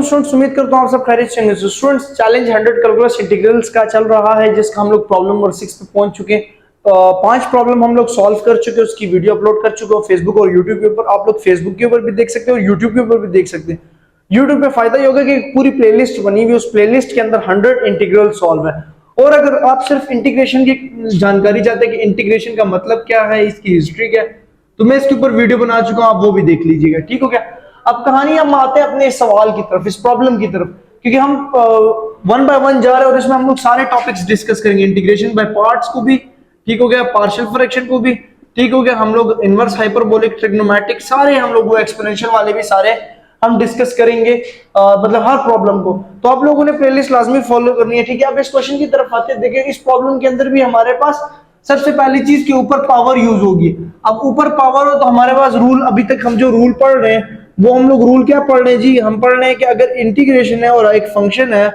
Students, उम्मीद करता हूँ आप सब खैरियत से होंगे। स्टूडेंट्स, चैलेंज 100 कैलकुलस इंटीग्रल्स का चल रहा है, जिसका हम लोग प्रॉब्लम नंबर 6 पे पहुंच चुके हैं। 5 प्रॉब्लम हम लोग सॉल्व कर चुके हैं, उसकी वीडियो अपलोड कर चुके हो फेसबुक और यूट्यूब के ऊपर। आप लोग फेसबुक के ऊपर भी देख सकते हो और यूट्यूब के ऊपर भी देख सकते हैं। यूट्यूब पे फायदा ये होगा कि पूरी प्लेलिस्ट बनी हुई, उस प्लेलिस्ट के अंदर 100 इंटीग्रल सॉल्व है। और अगर आप सिर्फ इंटीग्रेशन की जानकारी चाहते हैं कि इंटीग्रेशन का मतलब क्या है, इसकी हिस्ट्री क्या है, तो मैं इसके ऊपर वीडियो बना चुका हूं, आप वो भी देख लीजिएगा। ठीक हो गया। अब कहानी हम आते हैं अपने इस सवाल की तरफ, इस प्रॉब्लम की तरफ, क्योंकि हम वन बाय वन जा रहे हैं और इसमें हम लोग सारे टॉपिक्स डिस्कस करेंगे। इंटीग्रेशन बाय पार्ट्स को भी, ठीक हो गया, पार्शियल फ्रैक्शन को भी, ठीक हो गया, हम लोग इनवर्स हाइपरबोलिक, ट्रिग्नोमेट्रिक, सारे हम लोग वो एक्सपोनेंशियल वाले भी सारे हम डिस्कस करेंगे, मतलब हर प्रॉब्लम को। तो आप लोगों ने प्लेलिस्ट लाजमी फॉलो करनी है। ठीक है। अब इस क्वेश्चन की तरफ आते हैं। देखिए, इस प्रॉब्लम के अंदर भी हमारे पास सबसे पहली चीज के ऊपर पावर यूज होगी। अब ऊपर पावर हो तो हमारे पास रूल, अभी तक हम जो रूल पढ़ रहे हैं वो हम लोग रूल क्या पढ़ रहे हैं जी, हम पढ़ रहे हैं कि अगर इंटीग्रेशन है और एक फंक्शन है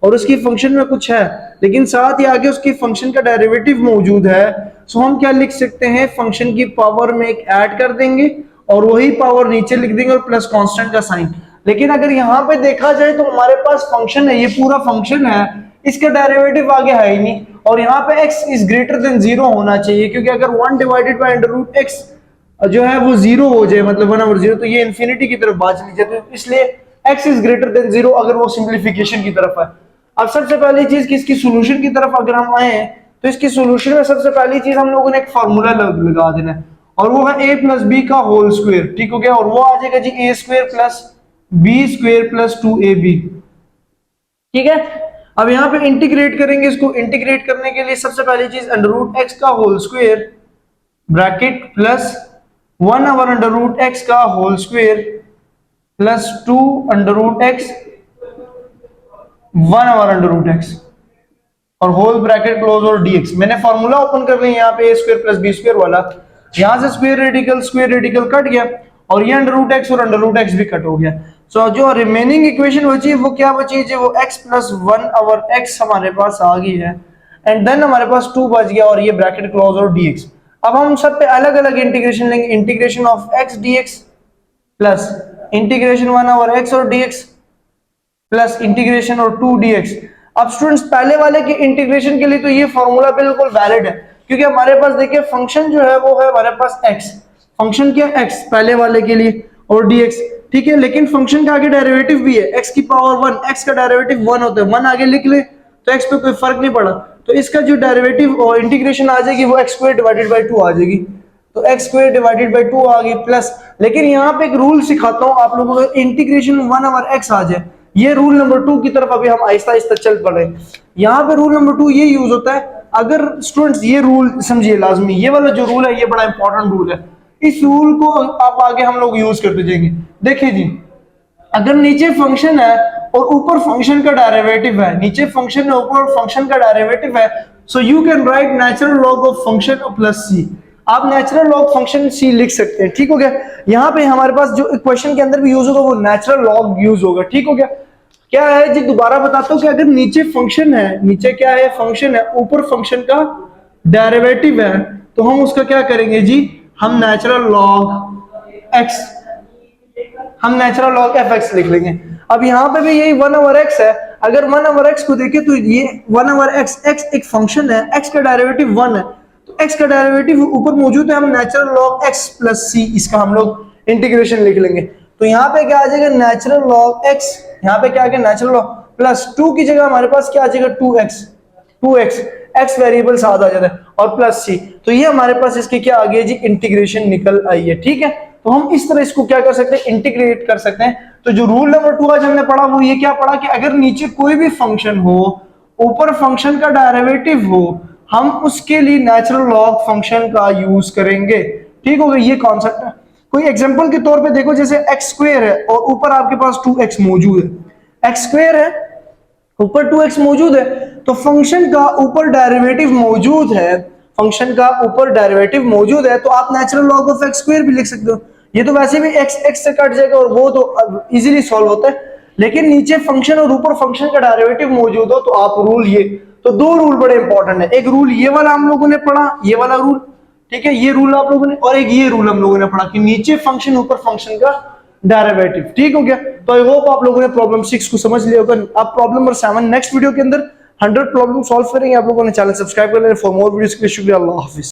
और उसकी फंक्शन में कुछ है लेकिन साथ ही आगे उसकी फंक्शन का डेरिवेटिव मौजूद है, सो हम क्या लिख सकते हैं, फंक्शन की पावर में एक ऐड कर देंगे और वही पावर नीचे लिख देंगे और प्लस कांस्टेंट का साइन। लेकिन अगर यहाँ पे देखा जाए तो हमारे पास फंक्शन है, ये पूरा फंक्शन है, इसका डेरिवेटिव आगे है ही नहीं, और यहाँ पे x इज ग्रेटर देन 0 होना चाहिए, क्योंकि अगर 1 divided by under root x जो है वो 0 हो जाए, मतलब 1/0, तो ये इंफिनिटी की तरफ बात चली जाए, तो इसलिए x इज ग्रेटर देन 0 अगर वो सिंप्लीफिकेशन की तरफ है। अब सबसे पहली चीज कि इसकी सोल्यूशन की तरफ अगर हम आए तो इसकी सोल्यूशन में सबसे पहली चीज हम लोगों ने एक फार्मूला लगा देना है, और वो है a प्लस बी का होल स्क्वायर। ठीक हो गया। और वो आ जाएगा जी a square plus b square plus 2ab। ठीक है। अब यहाँ पे इंटीग्रेट करेंगे, इसको इंटीग्रेट करने के लिए सबसे पहली चीज अंडर रूट एक्स का whole square bracket plus 1 over under root x का whole square plus 2 under root x 1 over under root x और होल ब्रैकेट क्लोज और dx। मैंने फॉर्मूला ओपन कर लिया यहाँ पे a square plus b square वाला, यहां से स्क्वायर रेडिकल कट गया और ये अंडर रूट एक्स और अंडर रूट एक्स भी कट हो गया। सो जो रिमेनिंग इक्वेशन बची वो क्या बची है, वो x प्लस 1 ओवर x हमारे पास आ गई है, एंड देन हमारे पास 2 बच गया और ये ब्रैकेट क्लोज और dx। अब हम सब पे अलग अलग इंटीग्रेशन लेंगे, integration of x dx plus integration 1 over x और dx प्लस इंटीग्रेशन और 2 dx। अब स्टूडेंट्स, पहले वाले के इंटीग्रेशन के लिए तो ये फॉर्मूला बिल्कुल वैलिड है, क्योंकि हमारे पास देखिए फंक्शन जो है वो है हमारे पास x, फंक्शन क्या x पहले वाले के लिए और dx। ठीक है। लेकिन फंक्शन का आगे डेरिवेटिव भी है, x की पावर 1, x का डेरिवेटिव 1 होता है, 1 आगे लिख ले तो x पे कोई फर्क नहीं पड़ा, तो इसका जो डेरिवेटिव और इंटीग्रेशन आ जाएगी वो x स्क्वायर डिवाइडेड बाय 2 आ जाएगी, तो x स्क्वायर डिवाइडेड बाय 2 आ गई प्लस। लेकिन यहाँ पे एक रूल सिखाता हूँ आप लोगों को, इंटीग्रेशन 1 ओवर x आ जाए, ये रूल नंबर 2 की तरफ अभी हम आहिस्ता आहिस्ता चल पड़े। यहाँ पे रूल नंबर 2 ये यूज होता है, अगर स्टूडेंट्स ये रूल समझिए लाजमी, ये वाला जो रूल है ये बड़ा इंपॉर्टेंट रूल है, इस रूल को आप आगे हम लोग यूज करते जाएंगे। देखिए जी, अगर नीचे फंक्शन है और ऊपर फंक्शन का डेरिवेटिव है, नीचे फंक्शन है ऊपर फंक्शन का डेरिवेटिव है, so you can write natural log of function plus c. आप नेचुरल लॉग फंक्शन सी लिख सकते हैं। ठीक हो गया। यहाँ पे हमारे पास जो इक्वेशन के अंदर भी यूज होगा वो नेचुरल लॉग यूज होगा। ठीक हो गया। क्या है जी, दोबारा बताता हूँ कि अगर नीचे फंक्शन है, नीचे क्या है, फंक्शन है, ऊपर फंक्शन का डेरिवेटिव है, तो हम उसका क्या करेंगे जी, हम नेचुरल लॉग एक्स, हम नेचुरल लॉग एफ एक्स लिख लेंगे। अब यहाँ पे भी यही 1 ओवर एक्स है, अगर 1 ओवर एक्स को देखें तो ये 1 ओवर एक्स, एक्स एक फंक्शन है, एक्स का डेरिवेटिव 1 है, तो एक्स का डेरिवेटिव ऊपर मौजूद है, हम नेचुरल लॉग एक्स प्लस सी इसका हम लोग इंटीग्रेशन लिख लेंगे। तो यहाँ पे क्या आ जाएगा, नेचुरल लॉग एक्स, यहाँ पे क्या आ गया नेचुरल लॉग प्लस 2 की जगह हमारे पास क्या आ जाएगा 2x, एक्स वेरिएबल साथ आ जाता है और प्लस सी, तो ये हमारे पास इसकी क्या आ गई जी, इंटीग्रेशन निकल आई है। ठीक है। तो हम इस तरह इसको क्या कर सकते हैं, इंटीग्रेट कर सकते हैं। तो जो रूल नंबर 2 आज हमने पढ़ा वो ये क्या पढ़ा कि अगर नीचे कोई भी फंक्शन हो, ऊपर फंक्शन का डेरिवेटिव हो, हम उसके लिए नेचुरल लॉग फंक्शन का यूज करेंगे। ठीक हो गया, ये कॉन्सेप्ट है। कोई एग्जांपल के तौर पे देखो, जैसे x स्क्वायर है और ऊपर आपके पास 2x मौजूद है, x स्क्वायर है ऊपर 2x मौजूद है, तो फंक्शन का ऊपर डेरिवेटिव मौजूद है, फंक्शन का ऊपर डेरिवेटिव मौजूद है, तो आप natural log of x square भी लिख सकते हो। ये तो वैसे भी x x से कट जाएगा और वो तो इजीली सॉल्व होता है, लेकिन नीचे फंक्शन और ऊपर फंक्शन का डेरिवेटिव मौजूद हो तो आप रूल ये, तो 2 रूल बड़े इंपॉर्टेंट है। एक रूल ये वाला हम लोगों ने पढ़ा, ये वाला रूल, ठीक है, ये रूल आप लोगों ने, और एक ये रूल हम लोगों ने पढ़ा कि नीचे फंक्शन ऊपर फंक्शन का डेरिवेटिव। ठीक हो गया। तो आई होप आप लोगों ने प्रॉब्लम 6 को समझ लिया होगा। अब प्रॉब्लम नंबर 7 नेक्स्ट वीडियो के अंदर 100 प्रॉब्लम सॉल्व करेंगे। आप लोगों ने चैनल सब्सक्राइब कर लेना फॉर मोर वीडियोस के लिए। शुक्रिया, अल्लाह हाफिज।